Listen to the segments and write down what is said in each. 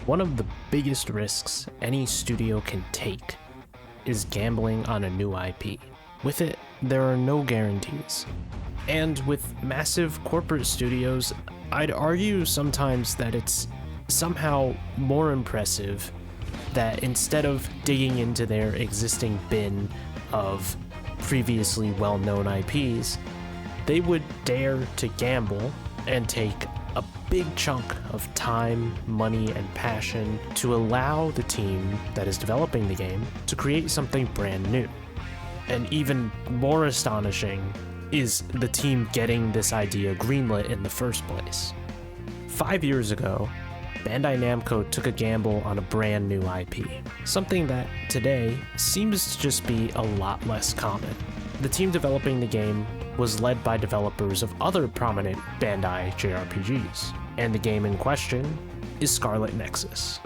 One of the biggest risks any studio can take is gambling on a new IP. With it, there are no guarantees. And with massive corporate studios, I'd argue sometimes that it's somehow more impressive that instead of digging into their existing bin of previously well-known IPs, they would dare to gamble and take a big chunk of time, money, and passion to allow the team that is developing the game to create something brand new. And even more astonishing is the team getting this idea greenlit in the first place. 5 years ago, Bandai Namco took a gamble on a brand new IP, something that today seems to just be a lot less common. The team developing the game was led by developers of other prominent Bandai jrpgs, and the game in question is Scarlet Nexus.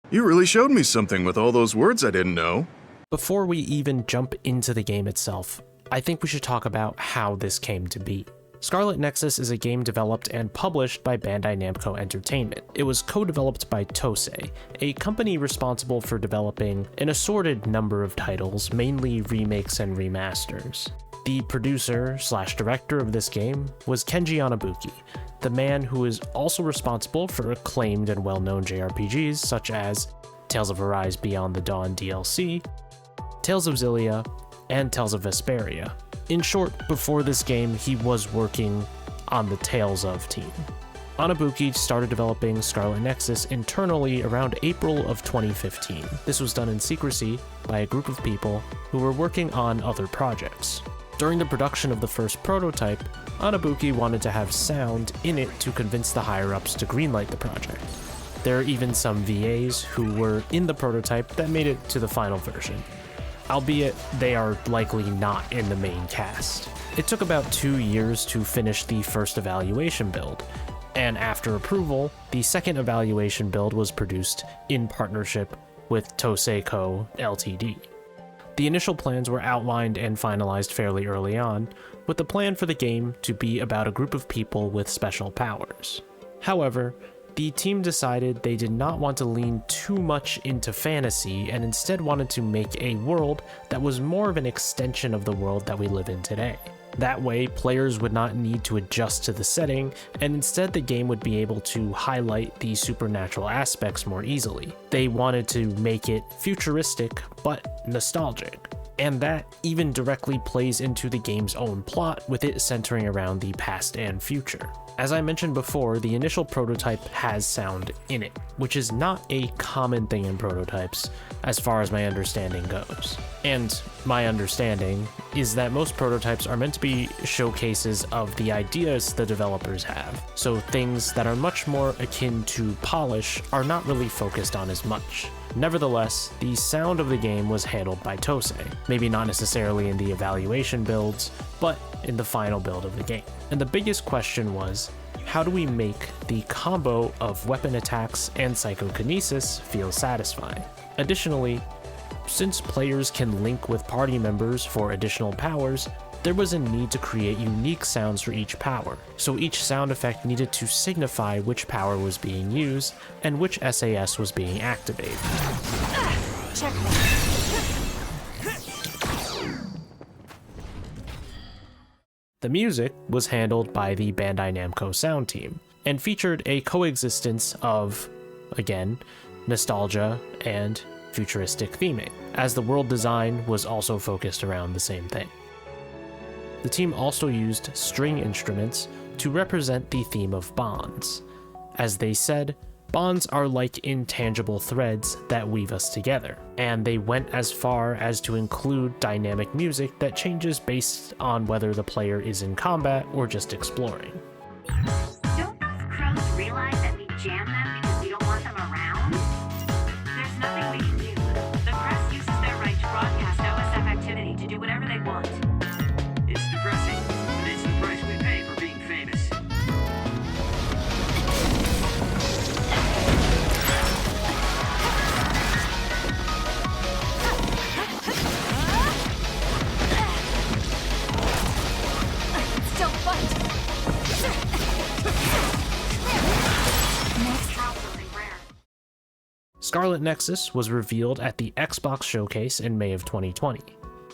You really showed me something with all those words I didn't know. Before we even jump into the game itself, I think we should talk about how this came to be. Scarlet Nexus is a game developed and published by Bandai Namco Entertainment. It was co-developed by Tosei, a company responsible for developing an assorted number of titles, mainly remakes and remasters. The producer/director of this game was Kenji Anabuki, the man who is also responsible for acclaimed and well-known JRPGs such as Tales of Arise Beyond the Dawn DLC, Tales of Xillia, and Tales of Vesperia. In short, before this game, he was working on the Tales of team. Anabuki started developing Scarlet Nexus internally around April of 2015. This was done in secrecy by a group of people who were working on other projects. During the production of the first prototype, Anabuki wanted to have sound in it to convince the higher-ups to greenlight the project. There are even some VAs who were in the prototype that made it to the final version, albeit they are likely not in the main cast. It took about 2 years to finish the first evaluation build, and after approval, the second evaluation build was produced in partnership with Tosei Co. Ltd. The initial plans were outlined and finalized fairly early on, with the plan for the game to be about a group of people with special powers. However, the team decided they did not want to lean too much into fantasy and instead wanted to make a world that was more of an extension of the world that we live in today. That way, players would not need to adjust to the setting, and instead the game would be able to highlight the supernatural aspects more easily. They wanted to make it futuristic, but nostalgic. And that even directly plays into the game's own plot, with it centering around the past and future. As I mentioned before, the initial prototype has sound in it, which is not a common thing in prototypes, as far as my understanding goes. And my understanding is that most prototypes are meant to be showcases of the ideas the developers have, so things that are much more akin to polish are not really focused on as much. Nevertheless, the sound of the game was handled by Tosei, maybe not necessarily in the evaluation builds, but in the final build of the game. And the biggest question was, how do we make the combo of weapon attacks and psychokinesis feel satisfying? Additionally, since players can link with party members for additional powers, there was a need to create unique sounds for each power, so each sound effect needed to signify which power was being used and which SAS was being activated. Checkmate. The music was handled by the Bandai Namco sound team, and featured a coexistence of, again, nostalgia and futuristic theming, as the world design was also focused around the same thing. The team also used string instruments to represent the theme of bonds. As they said, bonds are like intangible threads that weave us together, and they went as far as to include dynamic music that changes based on whether the player is in combat or just exploring. Don't those crows realize that we jam them because we don't want them around? There's nothing we can do. The press uses their right to broadcast OSF activity to do whatever they want. It's depressing, but it's the price we pay for being famous. Scarlet Nexus was revealed at the Xbox Showcase in May of 2020.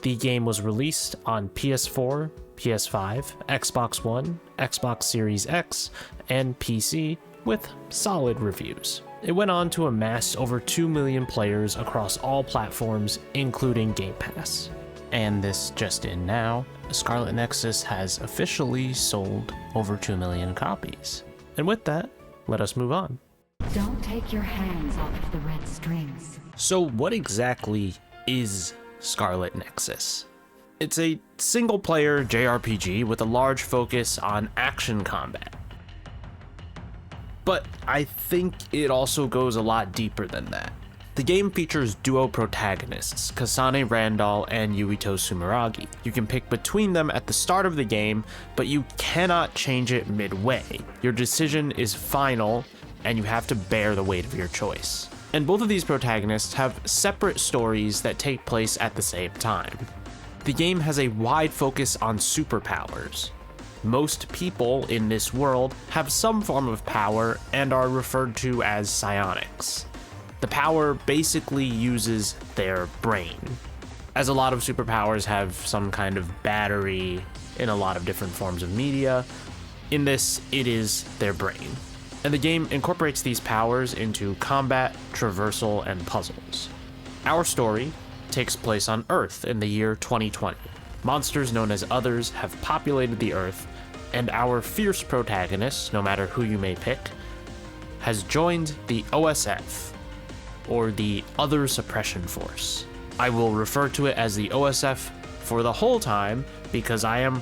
The game was released on PS4, PS5, Xbox One, Xbox Series X, and PC with solid reviews. It went on to amass over 2 million players across all platforms, including Game Pass. And this just in now, Scarlet Nexus has officially sold over 2 million copies. And with that, let us move on. Don't take your hands off the red strings. So what exactly is Scarlet Nexus? It's a single-player JRPG with a large focus on action combat. But I think it also goes a lot deeper than that. The game features duo protagonists, Kasane Randall and Yuito Sumeragi. You can pick between them at the start of the game, but you cannot change it midway. Your decision is final, and you have to bear the weight of your choice. And both of these protagonists have separate stories that take place at the same time. The game has a wide focus on superpowers. Most people in this world have some form of power and are referred to as psionics. The power basically uses their brain. As a lot of superpowers have some kind of battery in a lot of different forms of media, in this, it is their brain. And the game incorporates these powers into combat, traversal, and puzzles. Our story takes place on Earth in the year 2020. Monsters known as Others have populated the Earth, and our fierce protagonist, no matter who you may pick, has joined the OSF, or the Other Suppression Force. I will refer to it as the OSF for the whole time because I am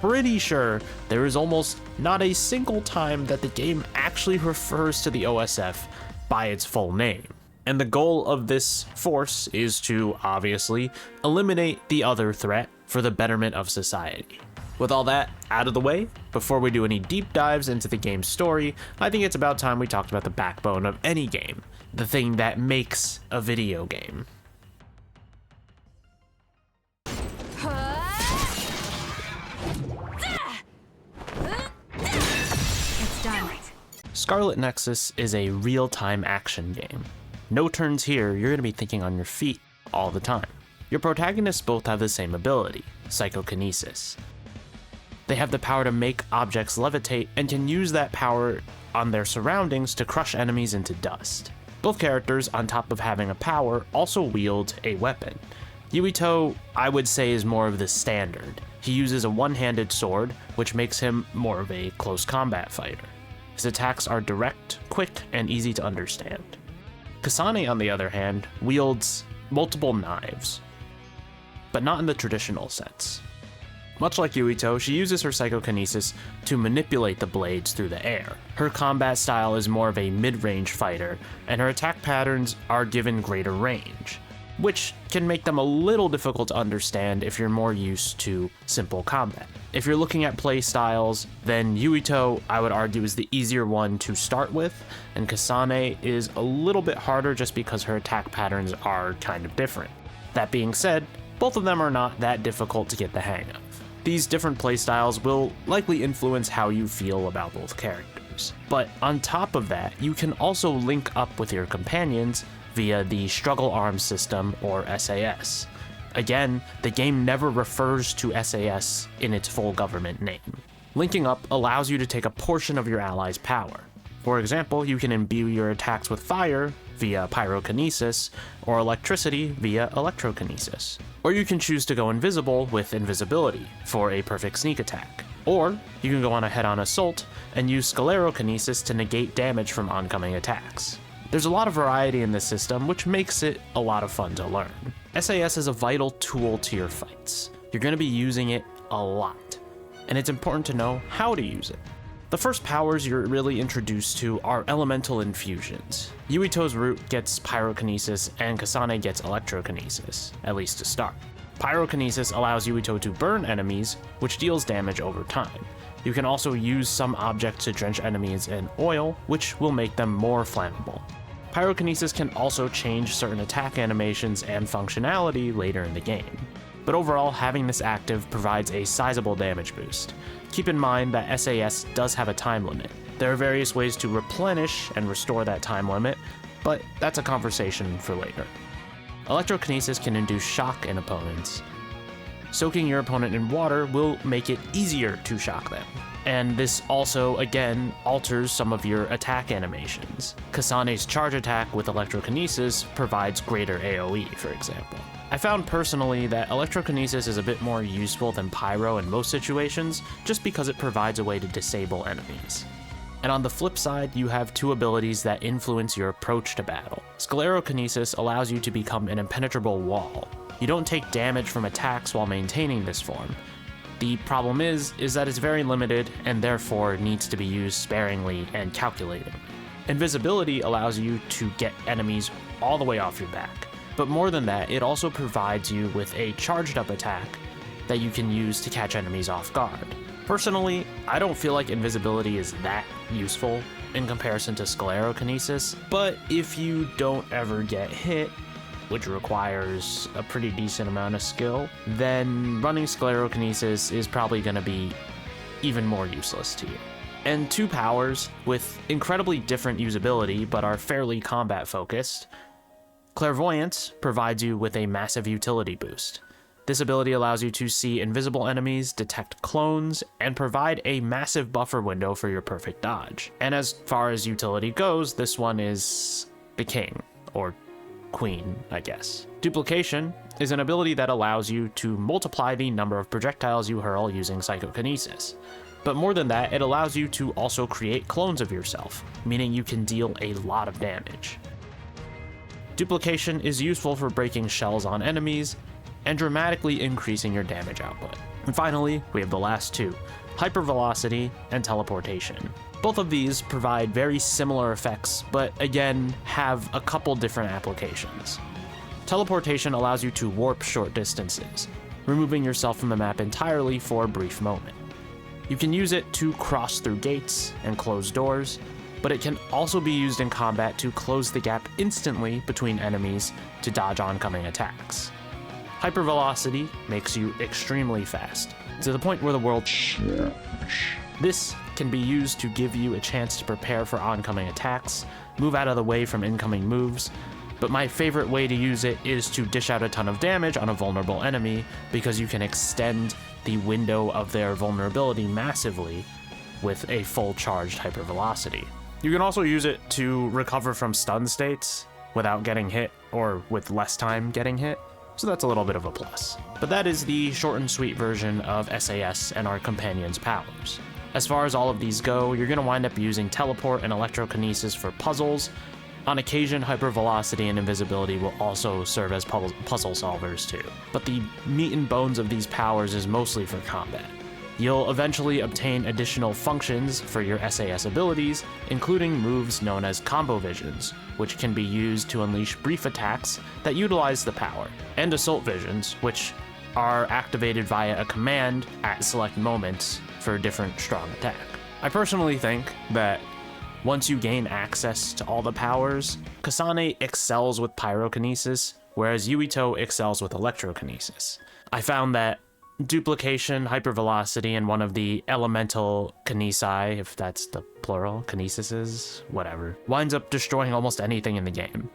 pretty sure there is almost not a single time that the game actually refers to the OSF by its full name. And the goal of this force is to, obviously, eliminate the other threat for the betterment of society. With all that out of the way, before we do any deep dives into the game's story, I think it's about time we talked about the backbone of any game, the thing that makes a video game. It's done. Scarlet Nexus is a real-time action game. No turns here, you're going to be thinking on your feet all the time. Your protagonists both have the same ability, psychokinesis. They have the power to make objects levitate and can use that power on their surroundings to crush enemies into dust. Both characters, on top of having a power, also wield a weapon. Yuito, I would say, is more of the standard. He uses a one-handed sword, which makes him more of a close combat fighter. His attacks are direct, quick, and easy to understand. Kasane, on the other hand, wields multiple knives, but not in the traditional sense. Much like Yuito, she uses her psychokinesis to manipulate the blades through the air. Her combat style is more of a mid-range fighter, and her attack patterns are given greater range, which can make them a little difficult to understand if you're more used to simple combat. If you're looking at play styles, then Yuito, I would argue, is the easier one to start with, and Kasane is a little bit harder just because her attack patterns are kind of different. That being said, both of them are not that difficult to get the hang of. These different playstyles will likely influence how you feel about both characters. But on top of that, you can also link up with your companions via the Struggle Arms system, or SAS. Again, the game never refers to SAS in its full government name. Linking up allows you to take a portion of your ally's power. For example, you can imbue your attacks with fire via pyrokinesis, or electricity via electrokinesis. Or you can choose to go invisible with invisibility for a perfect sneak attack. Or you can go on a head-on assault and use sclerokinesis to negate damage from oncoming attacks. There's a lot of variety in this system, which makes it a lot of fun to learn. SAS is a vital tool to your fights. You're going to be using it a lot, and it's important to know how to use it. The first powers you're really introduced to are elemental infusions. Yuito's root gets pyrokinesis and Kasane gets electrokinesis, at least to start. Pyrokinesis allows Yuito to burn enemies, which deals damage over time. You can also use some objects to drench enemies in oil, which will make them more flammable. Pyrokinesis can also change certain attack animations and functionality later in the game. But overall, having this active provides a sizable damage boost. Keep in mind that SAS does have a time limit. There are various ways to replenish and restore that time limit, but that's a conversation for later. Electrokinesis can induce shock in opponents. Soaking your opponent in water will make it easier to shock them. And this also, again, alters some of your attack animations. Kasane's charge attack with electrokinesis provides greater AoE, for example. I found personally that electrokinesis is a bit more useful than pyro in most situations, just because it provides a way to disable enemies. And on the flip side, you have two abilities that influence your approach to battle. Sclerokinesis allows you to become an impenetrable wall. You don't take damage from attacks while maintaining this form. The problem is that it's very limited and therefore needs to be used sparingly and calculatingly. Invisibility allows you to get enemies all the way off your back. But more than that, it also provides you with a charged up attack that you can use to catch enemies off guard. Personally, I don't feel like invisibility is that useful in comparison to sclerokinesis, but if you don't ever get hit, which requires a pretty decent amount of skill, then running sclerokinesis is probably going to be even more useless to you. And two powers with incredibly different usability but are fairly combat focused. Clairvoyance provides you with a massive utility boost. This ability allows you to see invisible enemies, detect clones, and provide a massive buffer window for your perfect dodge. And as far as utility goes, this one is the king, or queen, I guess. Duplication is an ability that allows you to multiply the number of projectiles you hurl using psychokinesis. But more than that, it allows you to also create clones of yourself, meaning you can deal a lot of damage. Duplication is useful for breaking shells on enemies and dramatically increasing your damage output. And finally, we have the last two, hypervelocity and teleportation. Both of these provide very similar effects, but again, have a couple different applications. Teleportation allows you to warp short distances, removing yourself from the map entirely for a brief moment. You can use it to cross through gates and close doors, but it can also be used in combat to close the gap instantly between enemies to dodge oncoming attacks. Hypervelocity makes you extremely fast, to the point where the world This can be used to give you a chance to prepare for oncoming attacks, move out of the way from incoming moves, but my favorite way to use it is to dish out a ton of damage on a vulnerable enemy, because you can extend the window of their vulnerability massively with a full charged hypervelocity. You can also use it to recover from stun states without getting hit, or with less time getting hit, so that's a little bit of a plus. But that is the short and sweet version of SAS and our companion's powers. As far as all of these go, you're going to wind up using teleport and electrokinesis for puzzles. On occasion, hypervelocity and invisibility will also serve as puzzle solvers too. But the meat and bones of these powers is mostly for combat. You'll eventually obtain additional functions for your SAS abilities, including moves known as combo visions, which can be used to unleash brief attacks that utilize the power, and assault visions, which are activated via a command at select moments for a different strong attack. I personally think that once you gain access to all the powers, Kasane excels with pyrokinesis, whereas Yuito excels with electrokinesis. I found that duplication, hypervelocity, and one of the elemental kinesi, if that's the plural, kinesises, whatever, winds up destroying almost anything in the game.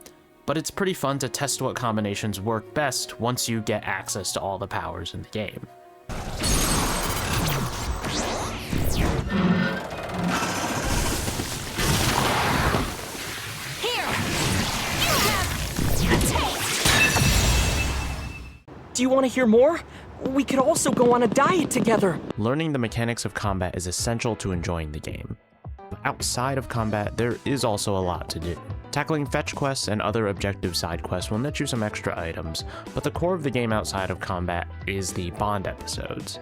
But it's pretty fun to test what combinations work best once you get access to all the powers in the game. Do you want to hear more? We could also go on a diet together. Learning the mechanics of combat is essential to enjoying the game. But outside of combat, there is also a lot to do. Tackling fetch quests and other objective side quests will net you some extra items, but the core of the game outside of combat is the bond episodes.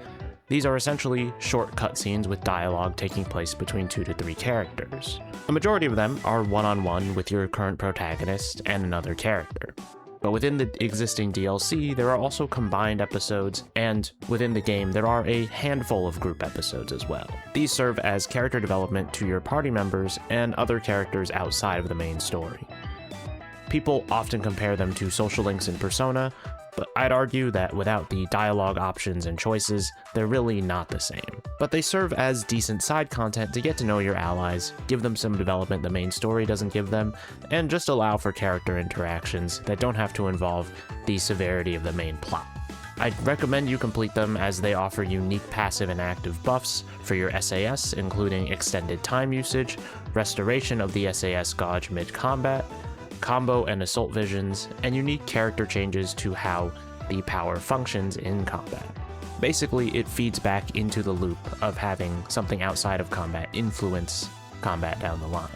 These are essentially short cutscenes with dialogue taking place between 2 to 3 characters. A majority of them are one-on-one with your current protagonist and another character. But within the existing DLC, there are also combined episodes, and within the game, there are a handful of group episodes as well. These serve as character development to your party members and other characters outside of the main story. People often compare them to social links in Persona, but I'd argue that without the dialogue options and choices, they're really not the same. But they serve as decent side content to get to know your allies, give them some development the main story doesn't give them, and just allow for character interactions that don't have to involve the severity of the main plot. I'd recommend you complete them as they offer unique passive and active buffs for your SAS, including extended time usage, restoration of the SAS gauge mid-combat, combo and assault visions, and unique character changes to how the power functions in combat. Basically, it feeds back into the loop of having something outside of combat influence combat down the line.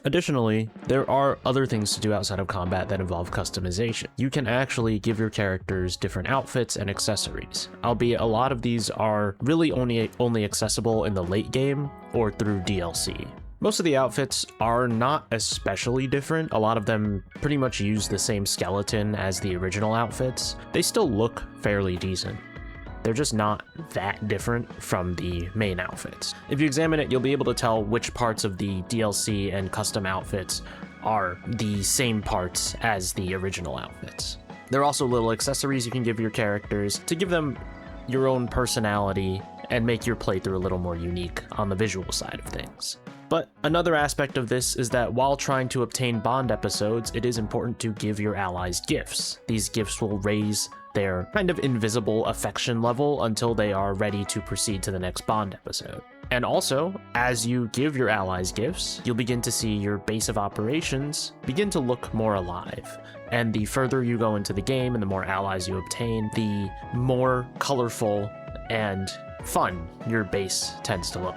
Additionally, there are other things to do outside of combat that involve customization. You can actually give your characters different outfits and accessories, albeit a lot of these are really only accessible in the late game or through DLC. Most of the outfits are not especially different. A lot of them pretty much use the same skeleton as the original outfits. They still look fairly decent. They're just not that different from the main outfits. If you examine it, you'll be able to tell which parts of the DLC and custom outfits are the same parts as the original outfits. There are also little accessories you can give your characters to give them your own personality and make your playthrough a little more unique on the visual side of things. But another aspect of this is that while trying to obtain bond episodes, it is important to give your allies gifts. These gifts will raise their kind of invisible affection level until they are ready to proceed to the next bond episode. And also, as you give your allies gifts, you'll begin to see your base of operations begin to look more alive. And the further you go into the game and the more allies you obtain, the more colorful and fun your base tends to look.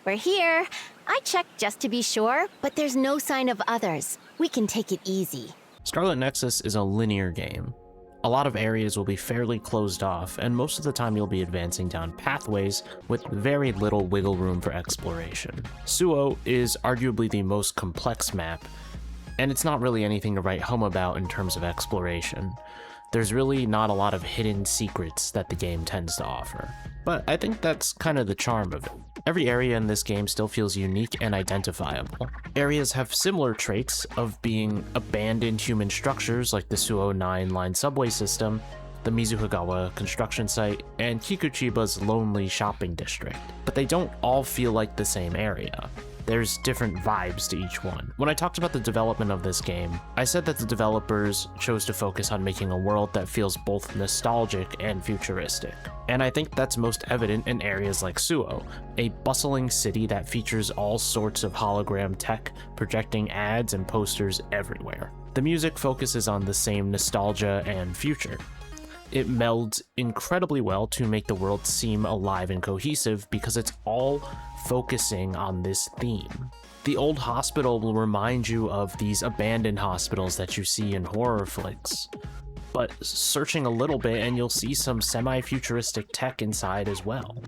We're here. I checked just to be sure, but there's no sign of others. We can take it easy. Scarlet Nexus is a linear game. A lot of areas will be fairly closed off, and most of the time you'll be advancing down pathways with very little wiggle room for exploration. Suo is arguably the most complex map, and it's not really anything to write home about in terms of exploration. There's really not a lot of hidden secrets that the game tends to offer. But I think that's kind of the charm of it. Every area in this game still feels unique and identifiable. Areas have similar traits of being abandoned human structures like the Suo 9-line subway system, the Mizuhagawa construction site, and Kikuchiba's lonely shopping district. But they don't all feel like the same area. There's different vibes to each one. When I talked about the development of this game, I said that the developers chose to focus on making a world that feels both nostalgic and futuristic. And I think that's most evident in areas like Suo, a bustling city that features all sorts of hologram tech projecting ads and posters everywhere. The music focuses on the same nostalgia and future. It melds incredibly well to make the world seem alive and cohesive because it's all focusing on this theme. The old hospital will remind you of these abandoned hospitals that you see in horror flicks, but searching a little bit and you'll see some semi-futuristic tech inside as well.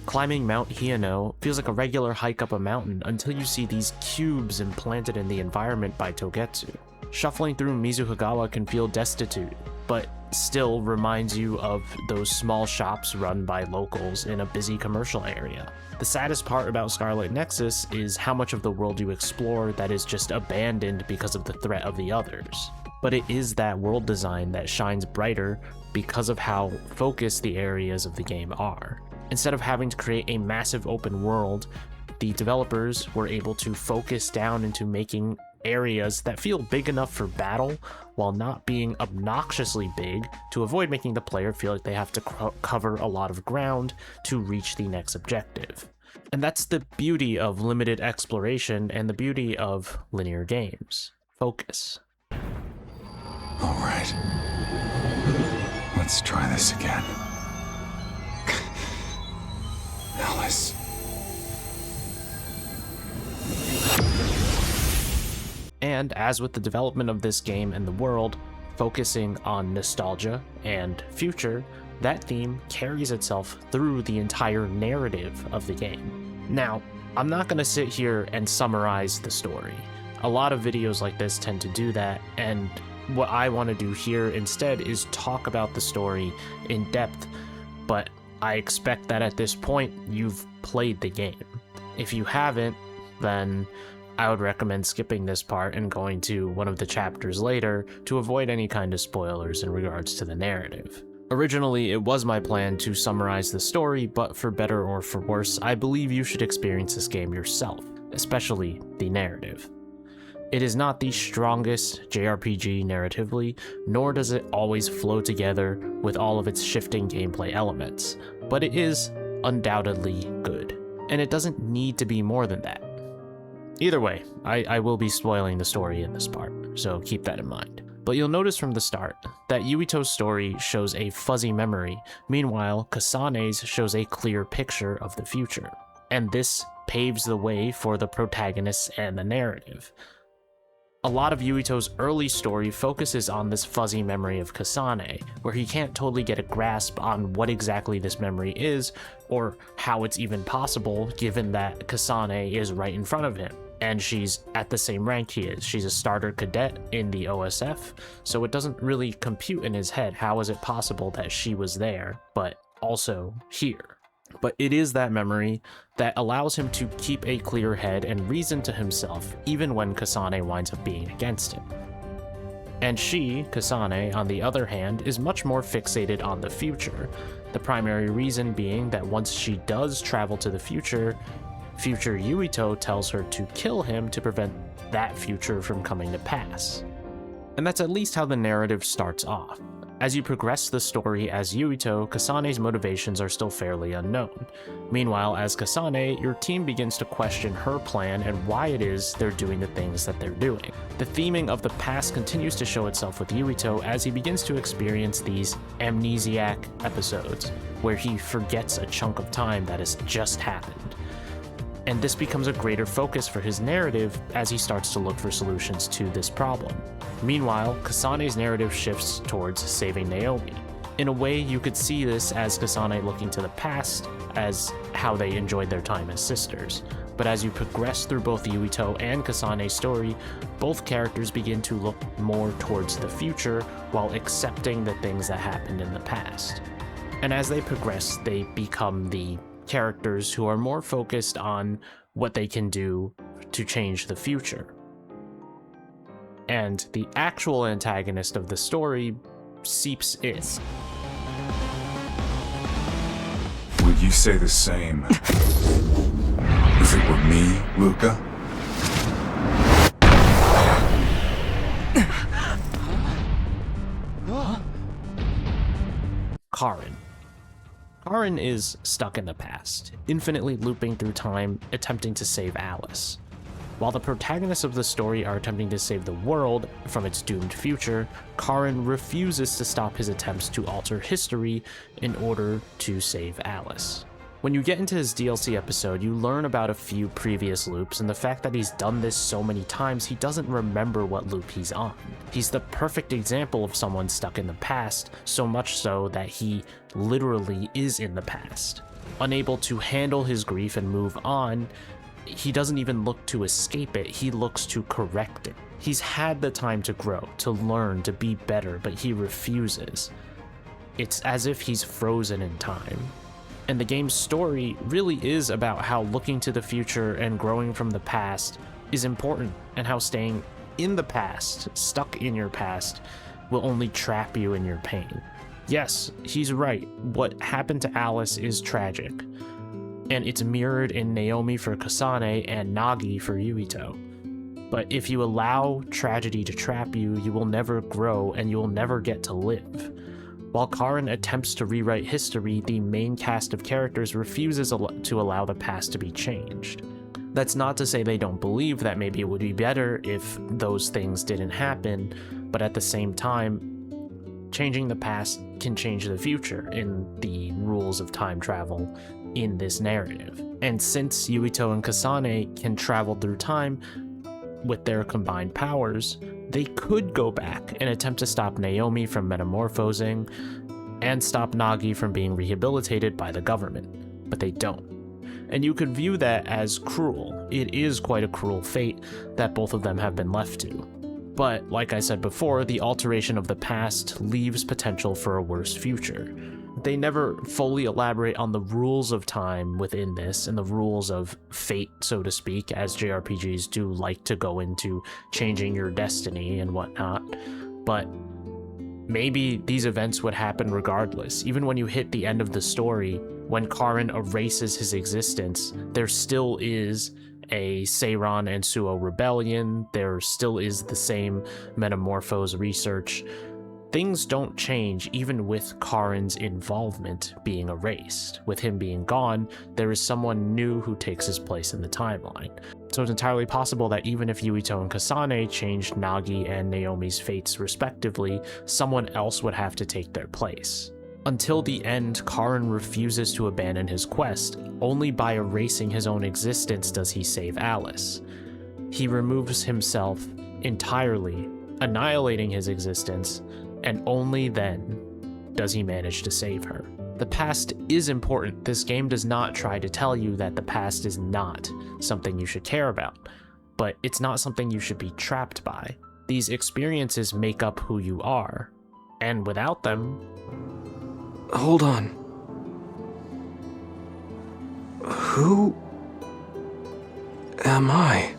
Climbing Mount Hiyano feels like a regular hike up a mountain until you see these cubes implanted in the environment by Togetsu. Shuffling through Mizuhagawa can feel destitute, but still reminds you of those small shops run by locals in a busy commercial area. The saddest part about Scarlet Nexus is how much of the world you explore that is just abandoned because of the threat of the others. But it is that world design that shines brighter because of how focused the areas of the game are. Instead of having to create a massive open world, the developers were able to focus down into making areas that feel big enough for battle while not being obnoxiously big to avoid making the player feel like they have to cover a lot of ground to reach the next objective. And that's the beauty of limited exploration and the beauty of linear games. Focus. All right. Let's try this again. Alice. And as with the development of this game and the world, focusing on nostalgia and future, that theme carries itself through the entire narrative of the game. Now, I'm not going to sit here and summarize the story. A lot of videos like this tend to do that, and what I want to do here instead is talk about the story in depth, but I expect that at this point you've played the game. If you haven't, then I would recommend skipping this part and going to one of the chapters later to avoid any kind of spoilers in regards to the narrative. Originally, it was my plan to summarize the story, but for better or for worse, I believe you should experience this game yourself, especially the narrative. It is not the strongest JRPG narratively, nor does it always flow together with all of its shifting gameplay elements, but it is undoubtedly good, and it doesn't need to be more than that. Either way, I will be spoiling the story in this part, so keep that in mind. But you'll notice from the start that Yuito's story shows a fuzzy memory, meanwhile Kasane's shows a clear picture of the future, and this paves the way for the protagonists and the narrative. A lot of Yuito's early story focuses on this fuzzy memory of Kasane, where he can't totally get a grasp on what exactly this memory is, or how it's even possible given that Kasane is right in front of him, and she's at the same rank he is. She's a starter cadet in the OSF, so it doesn't really compute in his head how is it possible that she was there, but also here. But it is that memory that allows him to keep a clear head and reason to himself even when Kasane winds up being against him. And she, Kasane, on the other hand, is much more fixated on the future, the primary reason being that once she does travel to the future Yuito tells her to kill him to prevent that future from coming to pass. And that's at least how the narrative starts off. As you progress the story as Yuito, Kasane's motivations are still fairly unknown. Meanwhile, as Kasane, your team begins to question her plan and why it is they're doing the things that they're doing. The theming of the past continues to show itself with Yuito as he begins to experience these amnesiac episodes, where he forgets a chunk of time that has just happened. And this becomes a greater focus for his narrative as he starts to look for solutions to this problem. Meanwhile, Kasane's narrative shifts towards saving Naomi. In a way, you could see this as Kasane looking to the past as how they enjoyed their time as sisters. But as you progress through both Yuito and Kasane's story, both characters begin to look more towards the future while accepting the things that happened in the past. And as they progress, they become the characters who are more focused on what they can do to change the future. And the actual antagonist of the story seeps in. Would you say the same if it were me, Luca? Karin is stuck in the past, infinitely looping through time, attempting to save Alice. While the protagonists of the story are attempting to save the world from its doomed future, Karin refuses to stop his attempts to alter history in order to save Alice. When you get into his DLC episode, you learn about a few previous loops, and the fact that he's done this so many times, he doesn't remember what loop he's on. He's the perfect example of someone stuck in the past, so much so that he literally is in the past. Unable to handle his grief and move on, he doesn't even look to escape it, he looks to correct it. He's had the time to grow, to learn, to be better, but he refuses. It's as if he's frozen in time. And the game's story really is about how looking to the future and growing from the past is important, and how staying in the past, stuck in your past, will only trap you in your pain. Yes, he's right. What happened to Alice is tragic, and it's mirrored in Naomi for Kasane and Nagi for Yuito. But if you allow tragedy to trap you, you will never grow and you will never get to live. While Karin attempts to rewrite history, the main cast of characters refuses to allow the past to be changed. That's not to say they don't believe that maybe it would be better if those things didn't happen, but at the same time, changing the past can change the future in the rules of time travel in this narrative. And since Yuito and Kasane can travel through time with their combined powers, they could go back and attempt to stop Naomi from metamorphosing, and stop Nagi from being rehabilitated by the government, but they don't. And you could view that as cruel. It is quite a cruel fate that both of them have been left to. But, like I said before, the alteration of the past leaves potential for a worse future. They never fully elaborate on the rules of time within this and the rules of fate, so to speak, as JRPGs do like to go into changing your destiny and whatnot. But maybe these events would happen regardless. Even when you hit the end of the story, when Karin erases his existence, there still is a Seiran and Suo rebellion, there still is the same Metamorphose research. Things don't change even with Karin's involvement being erased. With him being gone, there is someone new who takes his place in the timeline. So it's entirely possible that even if Yuito and Kasane changed Nagi and Naomi's fates respectively, someone else would have to take their place. Until the end, Karin refuses to abandon his quest. Only by erasing his own existence does he save Alice. He removes himself entirely, annihilating his existence, and only then does he manage to save her. The past is important. This game does not try to tell you that the past is not something you should care about, but it's not something you should be trapped by. These experiences make up who you are, and without them... Hold on. Who am I?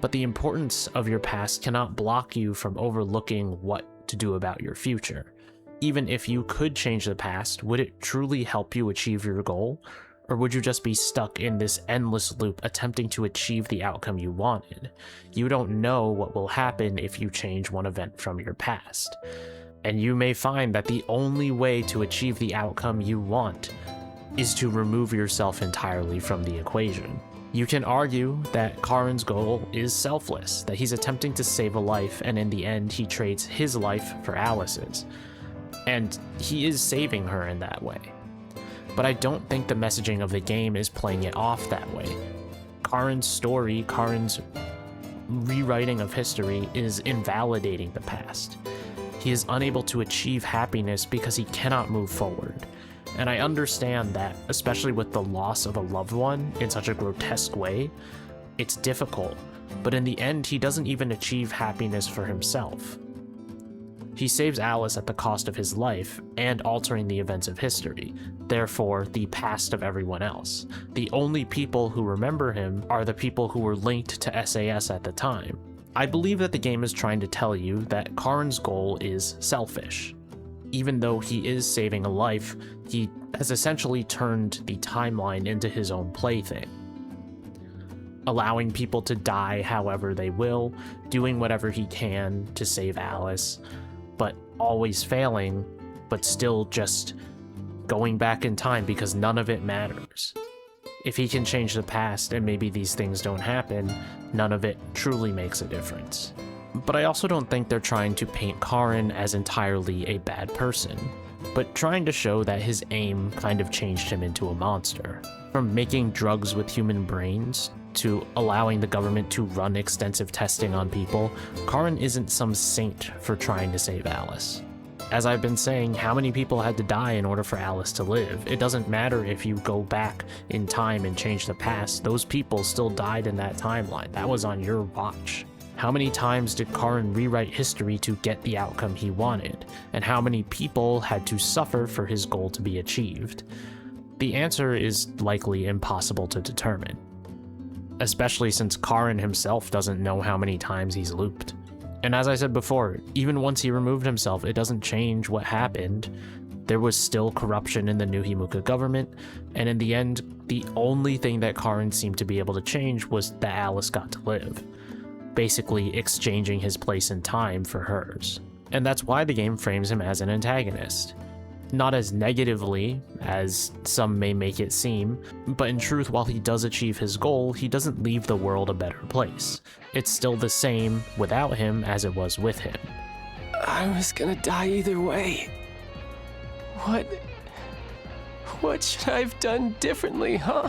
But the importance of your past cannot block you from overlooking what to do about your future. Even if you could change the past, would it truly help you achieve your goal? Or would you just be stuck in this endless loop attempting to achieve the outcome you wanted? You don't know what will happen if you change one event from your past. And you may find that the only way to achieve the outcome you want is to remove yourself entirely from the equation. You can argue that Karin's goal is selfless, that he's attempting to save a life, and in the end he trades his life for Alice's. And he is saving her in that way. But I don't think the messaging of the game is playing it off that way. Karin's story, Karin's rewriting of history is invalidating the past. He is unable to achieve happiness because he cannot move forward. And I understand that, especially with the loss of a loved one in such a grotesque way, it's difficult. But in the end, he doesn't even achieve happiness for himself. He saves Alice at the cost of his life and altering the events of history, therefore the past of everyone else. The only people who remember him are the people who were linked to SAS at the time. I believe that the game is trying to tell you that Karin's goal is selfish. Even though he is saving a life, he has essentially turned the timeline into his own plaything. Allowing people to die however they will, doing whatever he can to save Alice, but always failing, but still just going back in time because none of it matters. If he can change the past and maybe these things don't happen, none of it truly makes a difference. But I also don't think they're trying to paint Karin as entirely a bad person, but trying to show that his aim kind of changed him into a monster. From making drugs with human brains to allowing the government to run extensive testing on people, Karin isn't some saint for trying to save Alice. As I've been saying, how many people had to die in order for Alice to live? It doesn't matter if you go back in time and change the past, those people still died in that timeline. That was on your watch. How many times did Karin rewrite history to get the outcome he wanted? And how many people had to suffer for his goal to be achieved? The answer is likely impossible to determine, especially since Karin himself doesn't know how many times he's looped. And as I said before, even once he removed himself, it doesn't change what happened. There was still corruption in the New Himuka government, and in the end, the only thing that Karin seemed to be able to change was that Alice got to live, basically exchanging his place in time for hers. And that's why the game frames him as an antagonist. Not as negatively as some may make it seem, but in truth, while he does achieve his goal, he doesn't leave the world a better place. It's still the same without him as it was with him. I was gonna die either way. What should I have done differently, huh?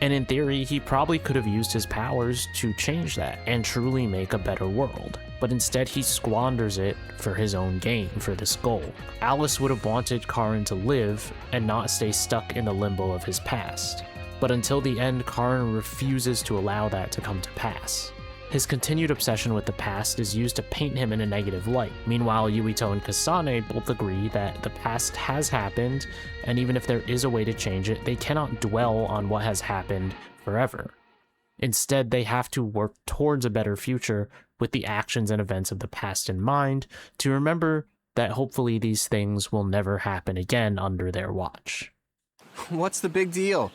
And in theory, he probably could have used his powers to change that and truly make a better world. But instead he squanders it for his own gain, for this goal. Alice would have wanted Karin to live and not stay stuck in the limbo of his past. But until the end, Karin refuses to allow that to come to pass. His continued obsession with the past is used to paint him in a negative light. Meanwhile, Yuito and Kasane both agree that the past has happened, and even if there is a way to change it, they cannot dwell on what has happened forever. Instead, they have to work towards a better future with the actions and events of the past in mind, to remember that hopefully these things will never happen again under their watch. What's the big deal?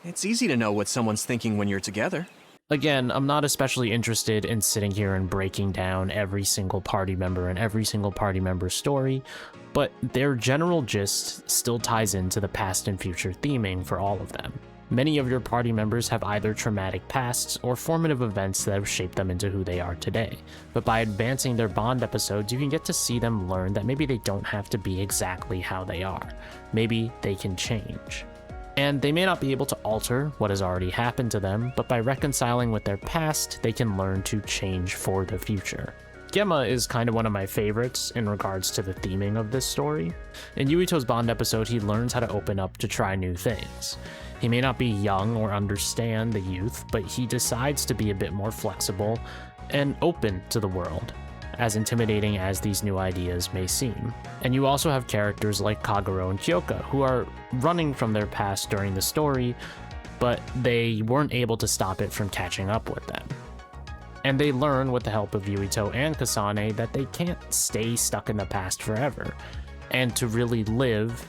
It's easy to know what someone's thinking when you're together. Again, I'm not especially interested in sitting here and breaking down every single party member and every single party member's story, but their general gist still ties into the past and future theming for all of them. Many of your party members have either traumatic pasts or formative events that have shaped them into who they are today, but by advancing their bond episodes, you can get to see them learn that maybe they don't have to be exactly how they are. Maybe they can change. And they may not be able to alter what has already happened to them, but by reconciling with their past, they can learn to change for the future. Gemma is kind of one of my favorites in regards to the theming of this story. In Yuito's Bond episode, he learns how to open up to try new things. He may not be young or understand the youth, but he decides to be a bit more flexible and open to the world, as intimidating as these new ideas may seem. And you also have characters like Kagero and Kyoka, who are running from their past during the story, but they weren't able to stop it from catching up with them. And they learn with the help of Yuito and Kasane that they can't stay stuck in the past forever, and to really live,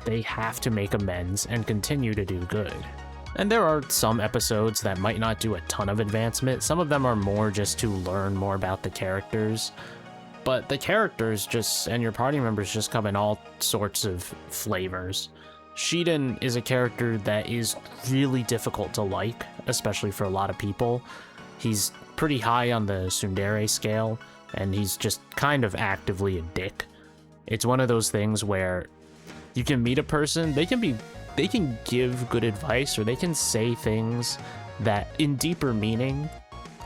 they have to make amends and continue to do good. And there are some episodes that might not do a ton of advancement. Some of them are more just to learn more about the characters. But the characters just, and your party members just come in all sorts of flavors. Shiden is a character that is really difficult to like, especially for a lot of people. He's pretty high on the tsundere scale, and he's just kind of actively a dick. It's one of those things where you can meet a person, they can give good advice, or they can say things that in deeper meaning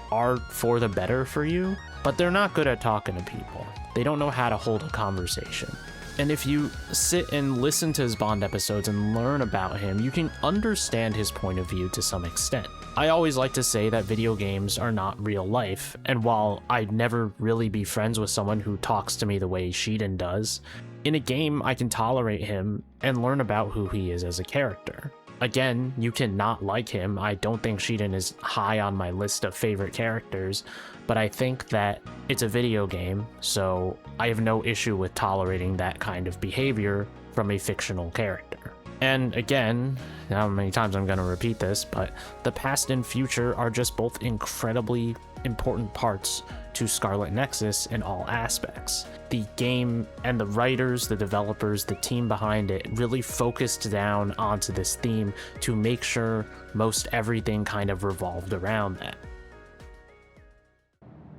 are for the better for you, but they're not good at talking to people. They don't know how to hold a conversation. And if you sit and listen to his Bond episodes and learn about him, you can understand his point of view to some extent. I always like to say that video games are not real life, and while I'd never really be friends with someone who talks to me the way Shiden does, in a game I can tolerate him and learn about who he is as a character. Again, you cannot like him. I don't think Shiden is high on my list of favorite characters, but I think that it's a video game, so I have no issue with tolerating that kind of behavior from a fictional character. And again, how many times I'm going to repeat this, but the past and future are just both incredibly important parts to Scarlet Nexus in all aspects. The game and the writers, the developers, the team behind it really focused down onto this theme to make sure most everything kind of revolved around that.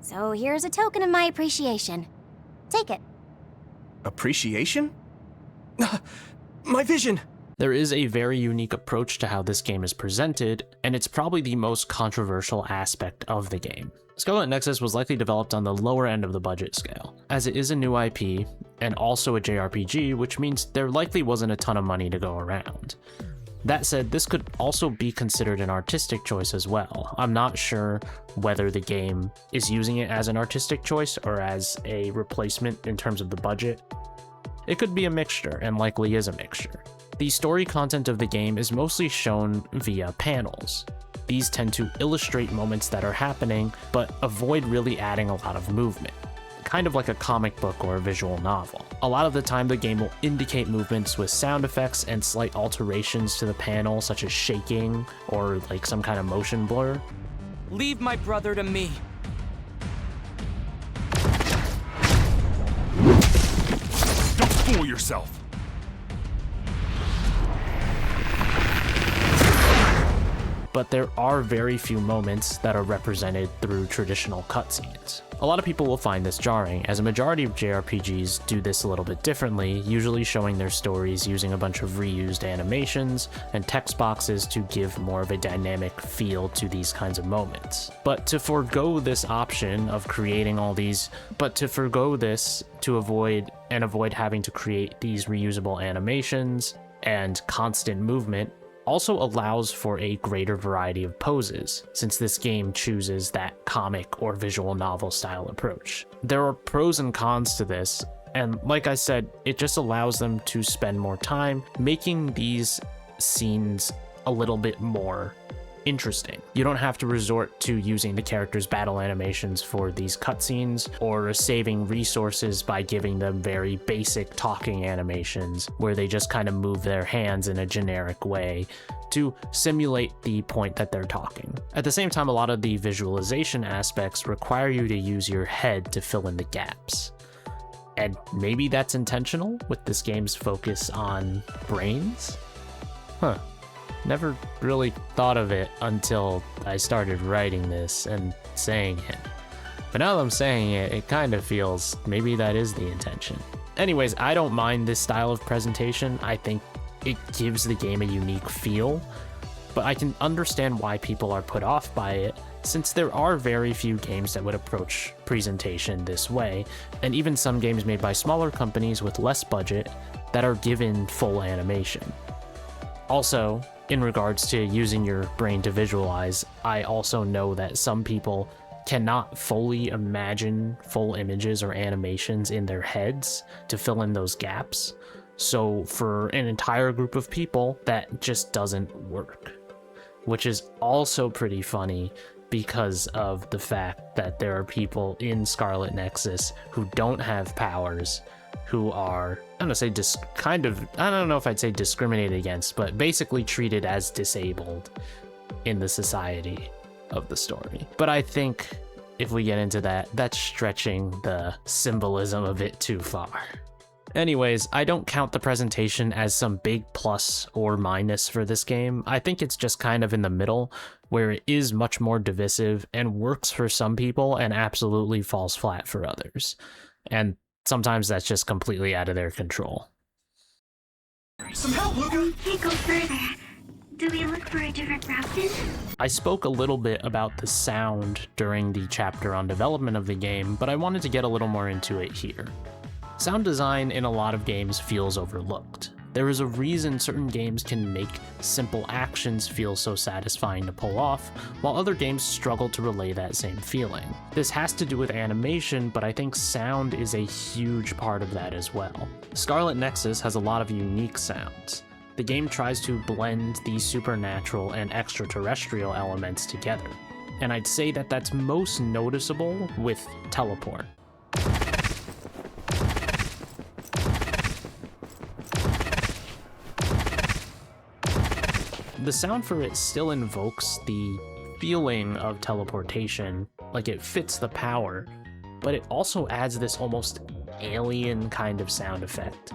So here's a token of my appreciation. Take it. Appreciation? My vision! There is a very unique approach to how this game is presented, and it's probably the most controversial aspect of the game. Scarlet Nexus was likely developed on the lower end of the budget scale, as it is a new IP and also a JRPG, which means there likely wasn't a ton of money to go around. That said, this could also be considered an artistic choice as well. I'm not sure whether the game is using it as an artistic choice or as a replacement in terms of the budget. It could be a mixture, and likely is a mixture. The story content of the game is mostly shown via panels. These tend to illustrate moments that are happening, but avoid really adding a lot of movement. Kind of like a comic book or a visual novel. A lot of the time the game will indicate movements with sound effects and slight alterations to the panel, such as shaking or like some kind of motion blur. Leave my brother to me. Don't fool yourself! but there are very few moments that are represented through traditional cutscenes. A lot of people will find this jarring, as a majority of JRPGs do this a little bit differently, usually showing their stories using a bunch of reused animations and text boxes to give more of a dynamic feel to these kinds of moments. But to forego this option of creating all these, to avoid having to create these reusable animations and constant movement, also allows for a greater variety of poses, since this game chooses that comic or visual novel style approach. There are pros and cons to this, and like I said, it just allows them to spend more time making these scenes a little bit more interesting. You don't have to resort to using the characters' battle animations for these cutscenes, or saving resources by giving them very basic talking animations where they just kind of move their hands in a generic way to simulate the point that they're talking. At the same time, a lot of the visualization aspects require you to use your head to fill in the gaps. And maybe that's intentional with this game's focus on brains? Huh. Never really thought of it until I started writing this and saying it. But now that I'm saying it, it kind of feels maybe that is the intention. Anyways, I don't mind this style of presentation. I think it gives the game a unique feel, but I can understand why people are put off by it, since there are very few games that would approach presentation this way, and even some games made by smaller companies with less budget that are given full animation. Also, in regards to using your brain to visualize, I also know that some people cannot fully imagine full images or animations in their heads to fill in those gaps. So for an entire group of people, that just doesn't work. Which is also pretty funny because of the fact that there are people in Scarlet Nexus who don't have powers, who are, I don't know if I'd say discriminated against, but basically treated as disabled in the society of the story. But I think if we get into that, that's stretching the symbolism of it too far. Anyways, I don't count the presentation as some big plus or minus for this game. I think it's just kind of in the middle, where it is much more divisive and works for some people and absolutely falls flat for others. And sometimes that's just completely out of their control. Some help, Luca! Can't go further. Do we look for a different route then? I spoke a little bit about the sound during the chapter on development of the game, but I wanted to get a little more into it here. Sound design in a lot of games feels overlooked. There is a reason certain games can make simple actions feel so satisfying to pull off, while other games struggle to relay that same feeling. This has to do with animation, but I think sound is a huge part of that as well. Scarlet Nexus has a lot of unique sounds. The game tries to blend these supernatural and extraterrestrial elements together, and I'd say that that's most noticeable with teleport. The sound for it still invokes the feeling of teleportation, like it fits the power, but it also adds this almost alien kind of sound effect.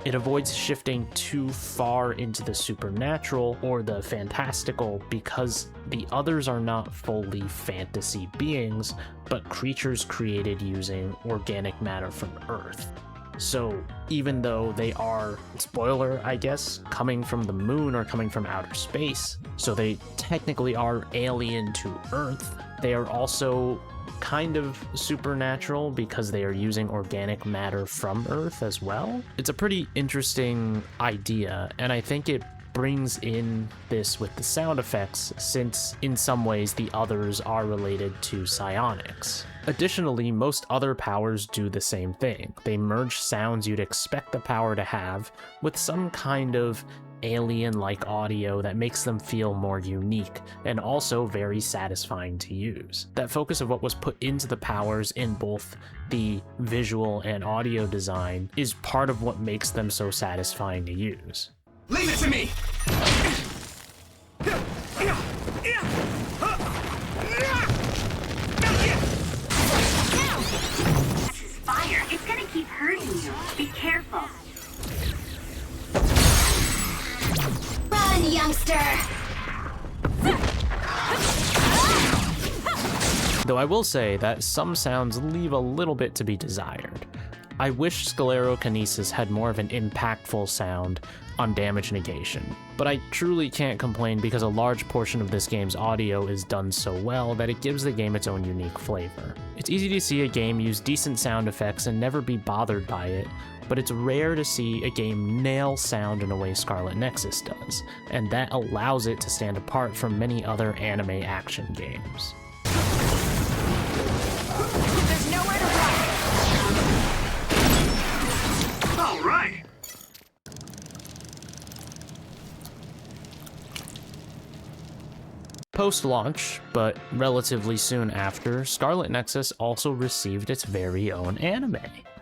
It avoids shifting too far into the supernatural or the fantastical because the others are not fully fantasy beings, but creatures created using organic matter from Earth. So even though they are, spoiler I guess, coming from the moon or coming from outer space, so they technically are alien to Earth, they are also kind of supernatural because they are using organic matter from Earth as well. It's a pretty interesting idea, and I think it brings in this with the sound effects, since in some ways the others are related to psionics. Additionally, most other powers do the same thing. They merge sounds you'd expect the power to have with some kind of alien-like audio that makes them feel more unique and also very satisfying to use. That focus of what was put into the powers in both the visual and audio design is part of what makes them so satisfying to use. Leave it to me! This is fire. It's gonna keep hurting you. Be careful. Run, youngster! Though I will say that some sounds leave a little bit to be desired. I wish sclerokinesis had more of an impactful sound on damage negation, but I truly can't complain because a large portion of this game's audio is done so well that it gives the game its own unique flavor. It's easy to see a game use decent sound effects and never be bothered by it, but it's rare to see a game nail sound in a way Scarlet Nexus does, and that allows it to stand apart from many other anime action games. There's nowhere to run. All right. Post-launch, but relatively soon after, Scarlet Nexus also received its very own anime,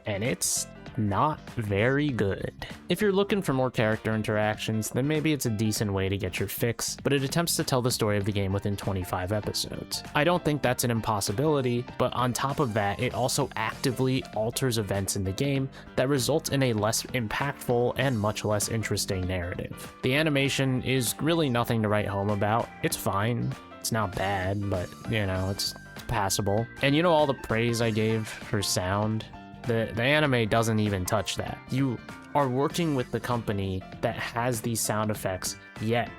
and it's not very good. If you're looking for more character interactions, then maybe it's a decent way to get your fix, but it attempts to tell the story of the game within 25 episodes. I don't think that's an impossibility, but on top of that, it also actively alters events in the game that result in a less impactful and much less interesting narrative. The animation is really nothing to write home about. It's fine. It's not bad, but you know, it's passable. And you know all the praise I gave for sound? The anime doesn't even touch that. You are working with the company that has these sound effects, yet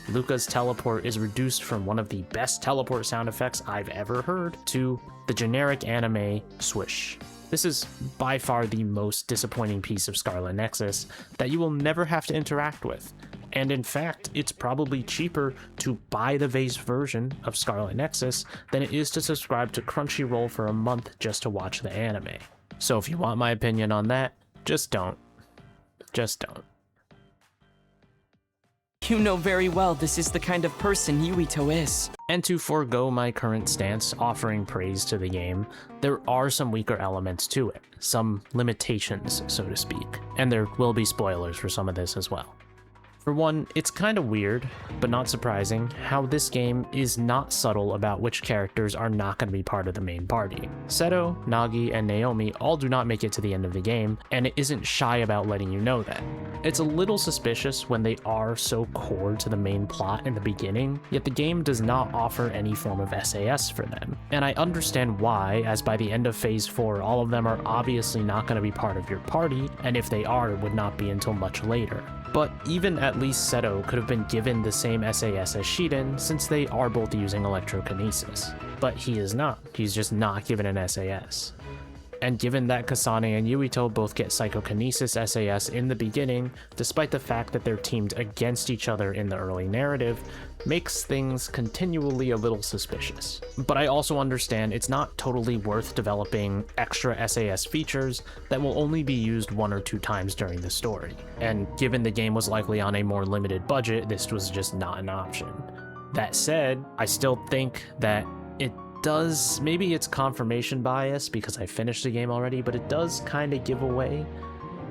Luca's teleport is reduced from one of the best teleport sound effects I've ever heard to the generic anime swish. This is by far the most disappointing piece of Scarlet Nexus that you will never have to interact with. And in fact, it's probably cheaper to buy the Vase version of Scarlet Nexus than it is to subscribe to Crunchyroll for a month just to watch the anime. So if you want my opinion on that, just don't. Just don't. You know very well this is the kind of person Yuito is. And to forego my current stance offering praise to the game, there are some weaker elements to it, some limitations, so to speak, and there will be spoilers for some of this as well. For one, it's kind of weird, but not surprising, how this game is not subtle about which characters are not going to be part of the main party. Seto, Nagi, and Naomi all do not make it to the end of the game, and it isn't shy about letting you know that. It's a little suspicious when they are so core to the main plot in the beginning, yet the game does not offer any form of SAS for them. And I understand why, as by the end of Phase 4, all of them are obviously not going to be part of your party, and if they are, it would not be until much later. But even at least Seto could have been given the same SAS as Shiden, since they are both using electrokinesis. But he is not. He's just not given an SAS. And given that Kasane and Yuito both get psychokinesis SAS in the beginning, despite the fact that they're teamed against each other in the early narrative, makes things continually a little suspicious. But I also understand it's not totally worth developing extra SAS features that will only be used 1 or 2 times during the story. And given the game was likely on a more limited budget, this was just not an option. That said, I still think that it does, maybe it's confirmation bias because I finished the game already, but it does kind of give away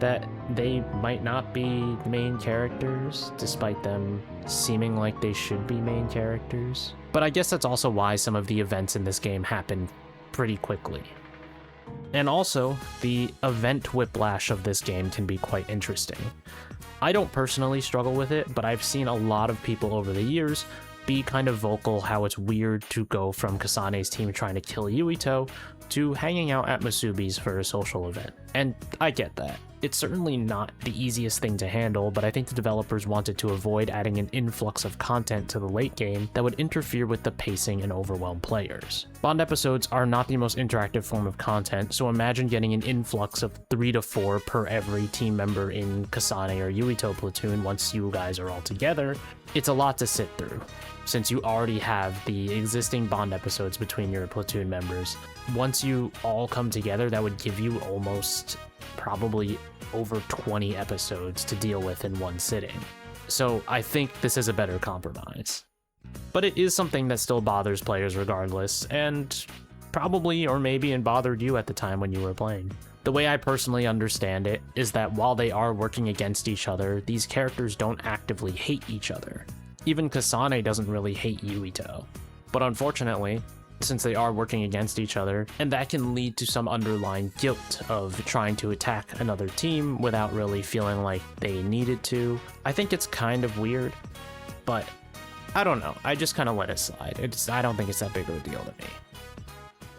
that they might not be main characters, despite them seeming like they should be main characters. But I guess that's also why some of the events in this game happen pretty quickly. And also, the event whiplash of this game can be quite interesting. I don't personally struggle with it, but I've seen a lot of people over the years be kind of vocal how it's weird to go from Kasane's team trying to kill Yuito to hanging out at Masubi's for a social event. And I get that. It's certainly not the easiest thing to handle, but I think the developers wanted to avoid adding an influx of content to the late game that would interfere with the pacing and overwhelm players. Bond episodes are not the most interactive form of content, so imagine getting an influx of 3 to 4 per every team member in Kasane or Yuito platoon once you guys are all together. It's a lot to sit through, since you already have the existing Bond episodes between your platoon members. Once you all come together, that would give you almost probably over 20 episodes to deal with in one sitting. So I think this is a better compromise. But it is something that still bothers players regardless, and probably or maybe it bothered you at the time when you were playing. The way I personally understand it is that while they are working against each other, these characters don't actively hate each other. Even Kasane doesn't really hate Yuito. But unfortunately, since they are working against each other, and that can lead to some underlying guilt of trying to attack another team without really feeling like they needed to. I think it's kind of weird, but I don't know. I just kind of let it slide. I don't think it's that big of a deal to me.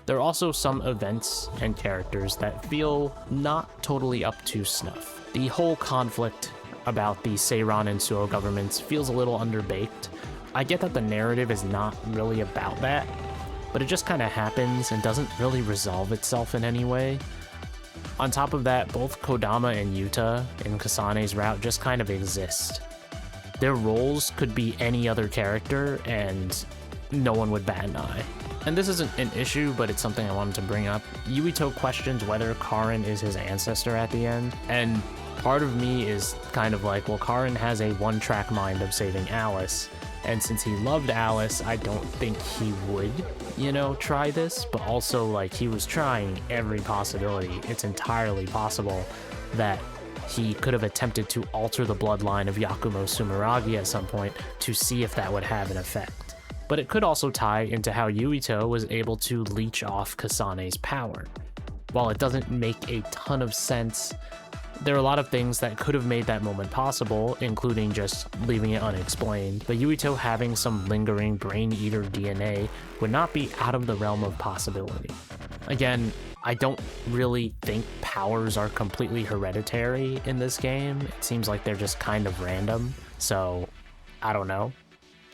There are also some events and characters that feel not totally up to snuff. The whole conflict about the Seiran and Suo governments feels a little underbaked. I get that the narrative is not really about that, but it just kind of happens and doesn't really resolve itself in any way. On top of that, both Kodama and Yuta in Kasane's route just kind of exist. Their roles could be any other character and no one would bat an eye. And this isn't an issue, but it's something I wanted to bring up. Yuito questions whether Karin is his ancestor at the end, and part of me is kind of like, well, Karin has a one-track mind of saving Alice, and since he loved Alice, I don't think he would, try this, but also, like, he was trying every possibility. It's entirely possible that he could have attempted to alter the bloodline of Yakumo Sumeragi at some point to see if that would have an effect. But it could also tie into how Yuito was able to leech off Kasane's power. While it doesn't make a ton of sense, there are a lot of things that could have made that moment possible, including just leaving it unexplained, but Yuito having some lingering brain-eater DNA would not be out of the realm of possibility. Again, I don't really think powers are completely hereditary in this game. It seems like they're just kind of random, so I don't know.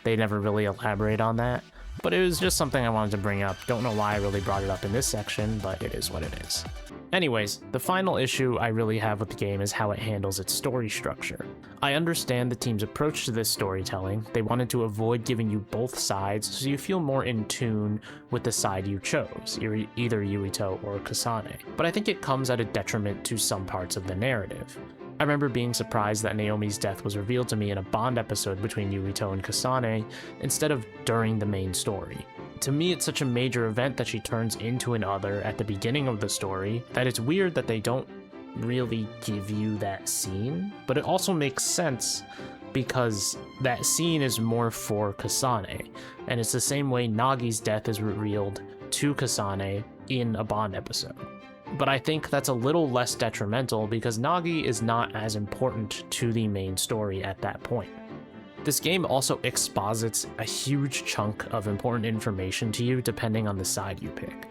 They never really elaborate on that, but it was just something I wanted to bring up. Don't know why I really brought it up in this section, but it is what it is. Anyways, the final issue I really have with the game is how it handles its story structure. I understand the team's approach to this storytelling. They wanted to avoid giving you both sides so you feel more in tune with the side you chose, either Yuito or Kasane. But I think it comes at a detriment to some parts of the narrative. I remember being surprised that Naomi's death was revealed to me in a Bond episode between Yuito and Kasane instead of during the main story. To me, it's such a major event that she turns into an other at the beginning of the story that it's weird that they don't really give you that scene, but it also makes sense because that scene is more for Kasane, and it's the same way Nagi's death is revealed to Kasane in a Bond episode. But I think that's a little less detrimental because Nagi is not as important to the main story at that point. This game also exposits a huge chunk of important information to you depending on the side you pick.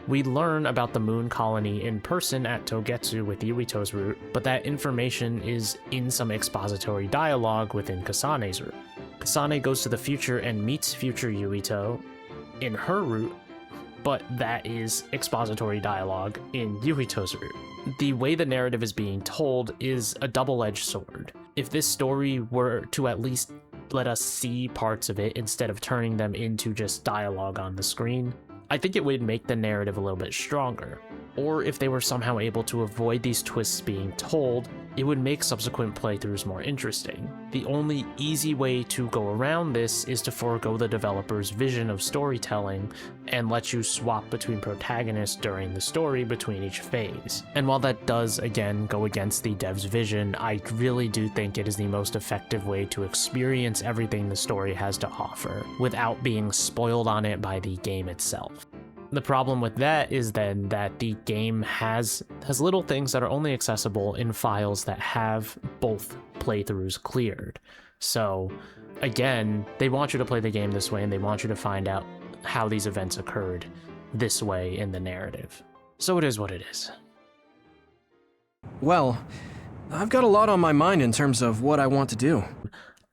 We learn about the moon colony in person at Togetsu with Yuito's route, but that information is in some expository dialogue within Kasane's route. Kasane goes to the future and meets future Yuito in her route, but that is expository dialogue in Yuito's route. The way the narrative is being told is a double-edged sword. If this story were to at least let us see parts of it instead of turning them into just dialogue on the screen, I think it would make the narrative a little bit stronger. Or if they were somehow able to avoid these twists being told, it would make subsequent playthroughs more interesting. The only easy way to go around this is to forego the developer's vision of storytelling and let you swap between protagonists during the story between each phase. And while that does, again, go against the dev's vision, I really do think it is the most effective way to experience everything the story has to offer without being spoiled on it by the game itself. The problem with that is then that the game has little things that are only accessible in files that have both playthroughs cleared. So again, they want you to play the game this way and they want you to find out how these events occurred this way in the narrative. So it is what it is. Well, I've got a lot on my mind in terms of what I want to do.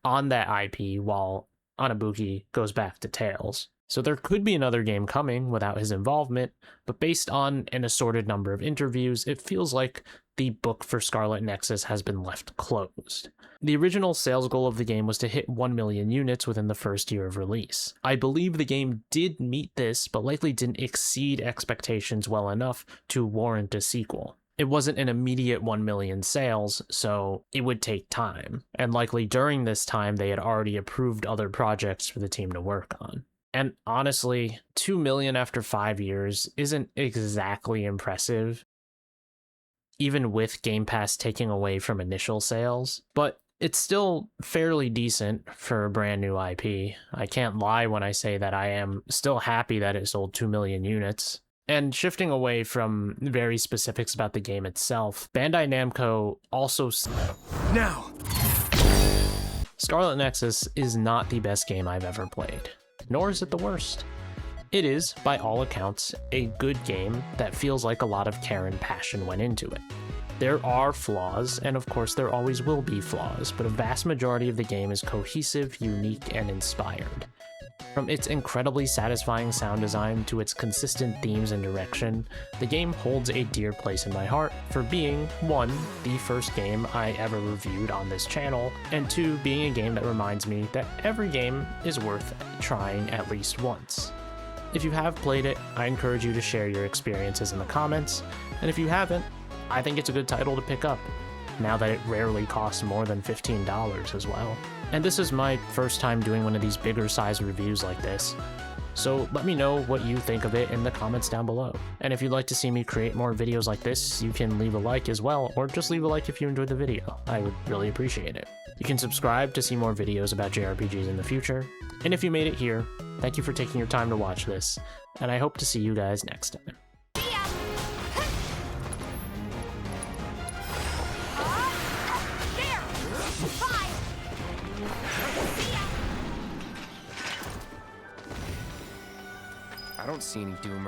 On that IP, while Anabuki goes back to Tails. So there could be another game coming without his involvement, but based on an assorted number of interviews, it feels like the book for Scarlet Nexus has been left closed. The original sales goal of the game was to hit 1 million units within the first year of release. I believe the game did meet this, but likely didn't exceed expectations well enough to warrant a sequel. It wasn't an immediate 1 million sales, so it would take time, and likely during this time they had already approved other projects for the team to work on. And honestly, 2 million after 5 years isn't exactly impressive, even with Game Pass taking away from initial sales, but it's still fairly decent for a brand new IP. I can't lie when I say that I am still happy that it sold 2 million units. And shifting away from very specifics about the game itself, Bandai Namco also... Now! Scarlet Nexus is not the best game I've ever played. Nor is it the worst. It is, by all accounts, a good game that feels like a lot of care and passion went into it. There are flaws, and of course there always will be flaws, but a vast majority of the game is cohesive, unique, and inspired. From its incredibly satisfying sound design to its consistent themes and direction, the game holds a dear place in my heart for being, 1, the first game I ever reviewed on this channel, and 2, being a game that reminds me that every game is worth trying at least once. If you have played it, I encourage you to share your experiences in the comments, and if you haven't, I think it's a good title to pick up, now that it rarely costs more than $15 as well. And this is my first time doing one of these bigger size reviews like this, so let me know what you think of it in the comments down below. And if you'd like to see me create more videos like this, you can leave a like as well, or just leave a like if you enjoyed the video. I would really appreciate it. You can subscribe to see more videos about JRPGs in the future, and if you made it here, thank you for taking your time to watch this, and I hope to see you guys next time. I don't see any doom